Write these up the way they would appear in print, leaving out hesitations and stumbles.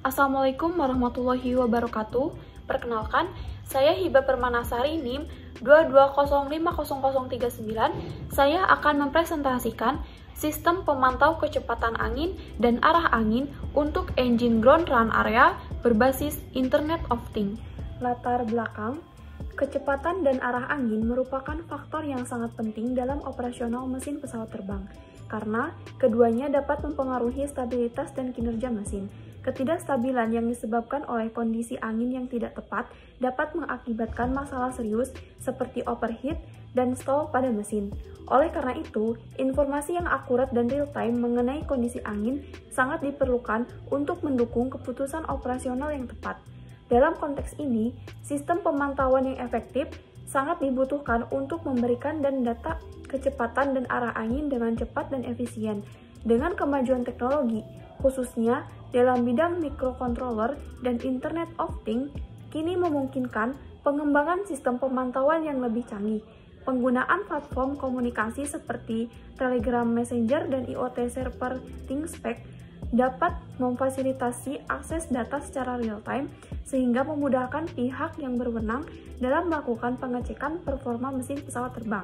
Assalamualaikum warahmatullahi wabarakatuh. Perkenalkan, saya Hiba Permanasari NIM 220500039. Saya akan mempresentasikan sistem pemantau kecepatan angin dan arah angin untuk engine ground run area berbasis Internet of Things. Latar belakang, kecepatan dan arah angin merupakan faktor yang sangat penting dalam operasional mesin pesawat terbang, karena keduanya dapat mempengaruhi stabilitas dan kinerja mesin. Ketidakstabilan yang disebabkan oleh kondisi angin yang tidak tepat dapat mengakibatkan masalah serius seperti overheat dan stall pada mesin. Oleh karena itu, informasi yang akurat dan real-time mengenai kondisi angin sangat diperlukan untuk mendukung keputusan operasional yang tepat. Dalam konteks ini, sistem pemantauan yang efektif sangat dibutuhkan untuk memberikan data kecepatan dan arah angin dengan cepat dan efisien. Dengan kemajuan teknologi, khususnya dalam bidang microcontroller dan Internet of Things, kini memungkinkan pengembangan sistem pemantauan yang lebih canggih. Penggunaan platform komunikasi seperti Telegram Messenger dan IoT server ThingSpec dapat memfasilitasi akses data secara real-time sehingga memudahkan pihak yang berwenang dalam melakukan pengecekan performa mesin pesawat terbang.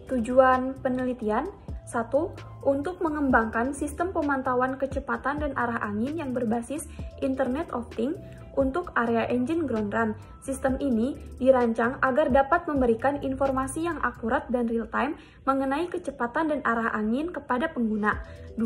Tujuan penelitian: 1. Untuk mengembangkan sistem pemantauan kecepatan dan arah angin yang berbasis Internet of Things untuk area engine ground run. Sistem ini dirancang agar dapat memberikan informasi yang akurat dan real-time mengenai kecepatan dan arah angin kepada pengguna. 2.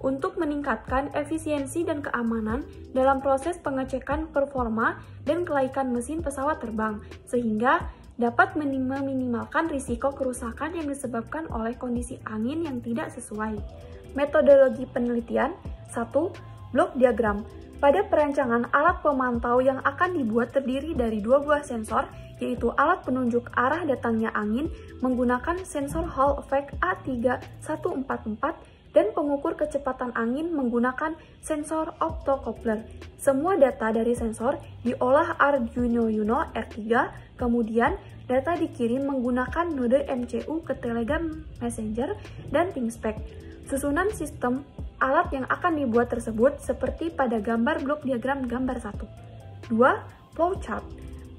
Untuk meningkatkan efisiensi dan keamanan dalam proses pengecekan performa dan kelaikan mesin pesawat terbang, sehingga dapat meminimalkan risiko kerusakan yang disebabkan oleh kondisi angin yang tidak sesuai. Metodologi penelitian: 1. Blok diagram. Pada perancangan alat pemantau yang akan dibuat terdiri dari dua buah sensor, yaitu alat penunjuk arah datangnya angin menggunakan sensor Hall effect A3144 dan pengukur kecepatan angin menggunakan sensor optocoupler. Semua data dari sensor diolah Arduino Uno R3, kemudian data dikirim menggunakan node MCU ke Telegram Messenger dan ThingSpec. Susunan sistem alat yang akan dibuat tersebut seperti pada gambar blok diagram gambar 1. 2. Flowchart.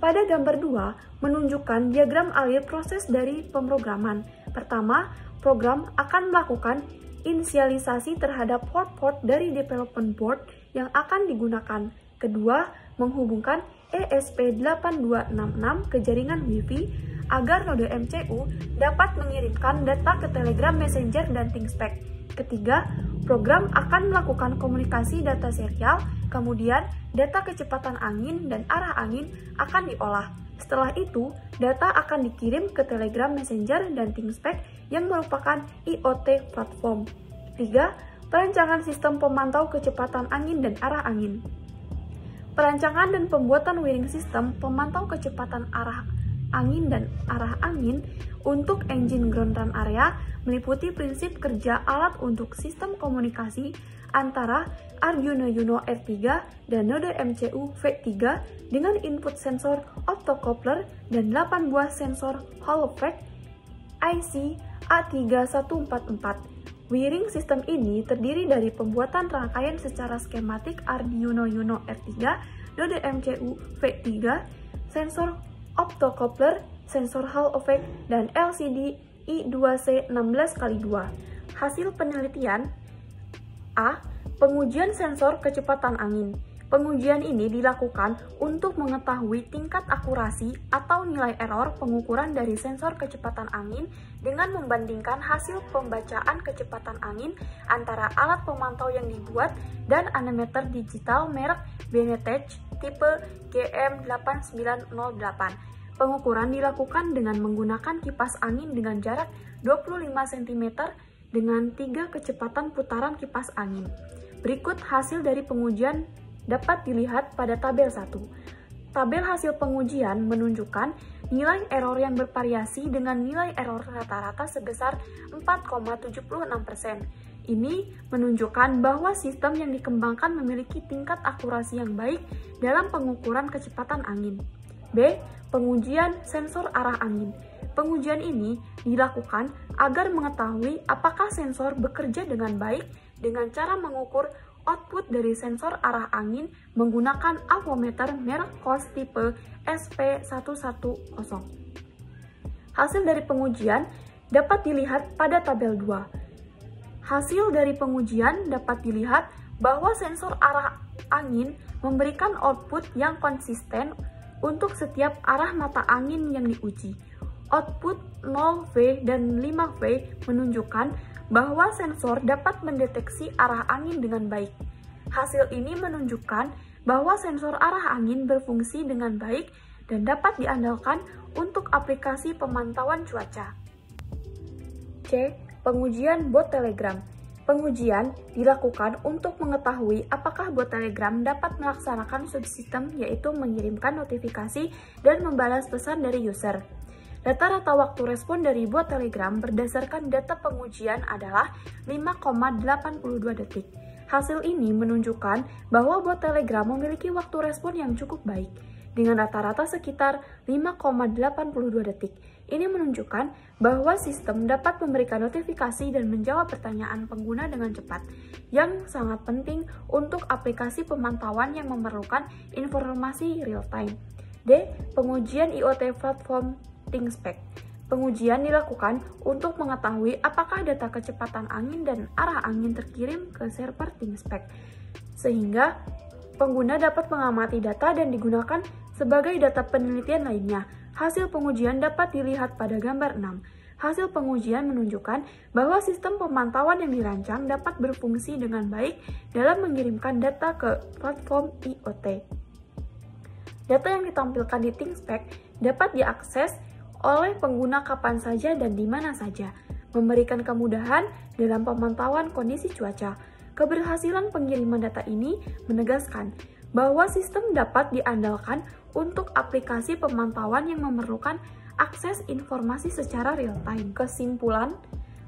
Pada gambar 2 menunjukkan diagram alir proses dari pemrograman. Pertama, program akan melakukan inisialisasi terhadap port-port dari development board yang akan digunakan. Kedua, menghubungkan ESP8266 ke jaringan Wi-Fi agar node MCU dapat mengirimkan data ke Telegram Messenger dan ThingSpec. Ketiga, program akan melakukan komunikasi data serial, kemudian data kecepatan angin dan arah angin akan diolah. Setelah itu, data akan dikirim ke Telegram Messenger dan ThingSpec yang merupakan IoT platform. 3. Perancangan sistem pemantau kecepatan angin dan arah angin. Perancangan dan pembuatan wiring sistem pemantau kecepatan arah angin dan arah angin untuk engine ground run area meliputi prinsip kerja alat untuk sistem komunikasi antara Arduino Uno R3 dan node MCU V3 dengan input sensor optocoupler dan 8 buah sensor Hall effect IC A3144. Wiring sistem ini terdiri dari pembuatan rangkaian secara skematik Arduino Uno R3, node MCU V3, sensor optocoupler, sensor Hall effect, dan LCD I2C16x2. Hasil penelitian: A. Pengujian sensor kecepatan angin. Pengujian ini dilakukan untuk mengetahui tingkat akurasi atau nilai error pengukuran dari sensor kecepatan angin dengan membandingkan hasil pembacaan kecepatan angin antara alat pemantau yang dibuat dan anemometer digital merek Benetech tipe GM8908. Pengukuran dilakukan dengan menggunakan kipas angin dengan jarak 25 cm dengan 3 kecepatan putaran kipas angin. Berikut hasil dari pengujian dapat dilihat pada tabel 1. Tabel hasil pengujian menunjukkan nilai error yang bervariasi dengan nilai error rata-rata sebesar 4,76%. Ini menunjukkan bahwa sistem yang dikembangkan memiliki tingkat akurasi yang baik dalam pengukuran kecepatan angin. B. Pengujian sensor arah angin. Pengujian ini dilakukan agar mengetahui apakah sensor bekerja dengan baik dengan cara mengukur output dari sensor arah angin menggunakan avometer merek COS tipe SP110. Hasil dari pengujian dapat dilihat pada tabel 2. Hasil dari pengujian dapat dilihat bahwa sensor arah angin memberikan output yang konsisten untuk setiap arah mata angin yang diuji. Output 0V dan 5V menunjukkan bahwa sensor dapat mendeteksi arah angin dengan baik. Hasil ini menunjukkan bahwa sensor arah angin berfungsi dengan baik dan dapat diandalkan untuk aplikasi pemantauan cuaca. C. Pengujian bot telegram. Pengujian dilakukan untuk mengetahui apakah bot telegram dapat melaksanakan subsistem, yaitu mengirimkan notifikasi dan membalas pesan dari user. Rata-rata waktu respon dari bot telegram berdasarkan data pengujian adalah 5,82 detik. Hasil ini menunjukkan bahwa bot telegram memiliki waktu respon yang cukup baik, dengan rata-rata sekitar 5,82 detik. Ini menunjukkan bahwa sistem dapat memberikan notifikasi dan menjawab pertanyaan pengguna dengan cepat, yang sangat penting untuk aplikasi pemantauan yang memerlukan informasi real-time. D. Pengujian IoT platform ThingSpec. Pengujian dilakukan untuk mengetahui apakah data kecepatan angin dan arah angin terkirim ke server ThingSpec, sehingga pengguna dapat mengamati data dan digunakan sebagai data penelitian lainnya. Hasil pengujian dapat dilihat pada gambar 6. Hasil pengujian menunjukkan bahwa sistem pemantauan yang dirancang dapat berfungsi dengan baik dalam mengirimkan data ke platform IoT. Data yang ditampilkan di ThingSpec dapat diakses oleh pengguna kapan saja dan di mana saja, memberikan kemudahan dalam pemantauan kondisi cuaca. Keberhasilan pengiriman data ini menegaskan bahwa sistem dapat diandalkan untuk aplikasi pemantauan yang memerlukan akses informasi secara real-time. Kesimpulan,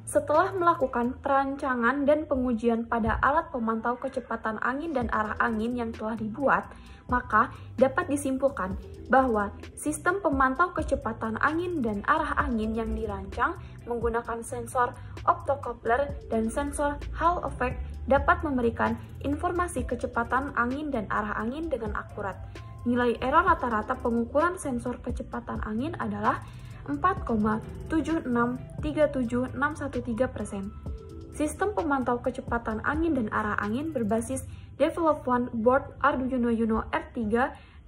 setelah melakukan perancangan dan pengujian pada alat pemantau kecepatan angin dan arah angin yang telah dibuat, maka dapat disimpulkan bahwa sistem pemantau kecepatan angin dan arah angin yang dirancang menggunakan sensor optocoupler dan sensor Hall effect dapat memberikan informasi kecepatan angin dan arah angin dengan akurat. Nilai error rata-rata pengukuran sensor kecepatan angin adalah 4,7637613%. Sistem pemantau kecepatan angin dan arah angin berbasis Development Board Arduino Uno R3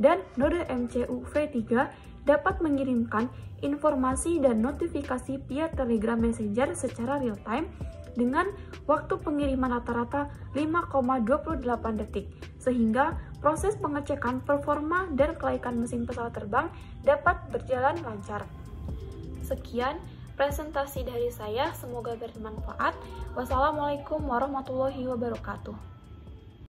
dan node MCU V3 dapat mengirimkan informasi dan notifikasi via Telegram Messenger secara real-time dengan waktu pengiriman rata-rata 5,28 detik, sehingga proses pengecekan performa dan kelaikan mesin pesawat terbang dapat berjalan lancar. Sekian presentasi dari saya, semoga bermanfaat. Wassalamualaikum warahmatullahi wabarakatuh.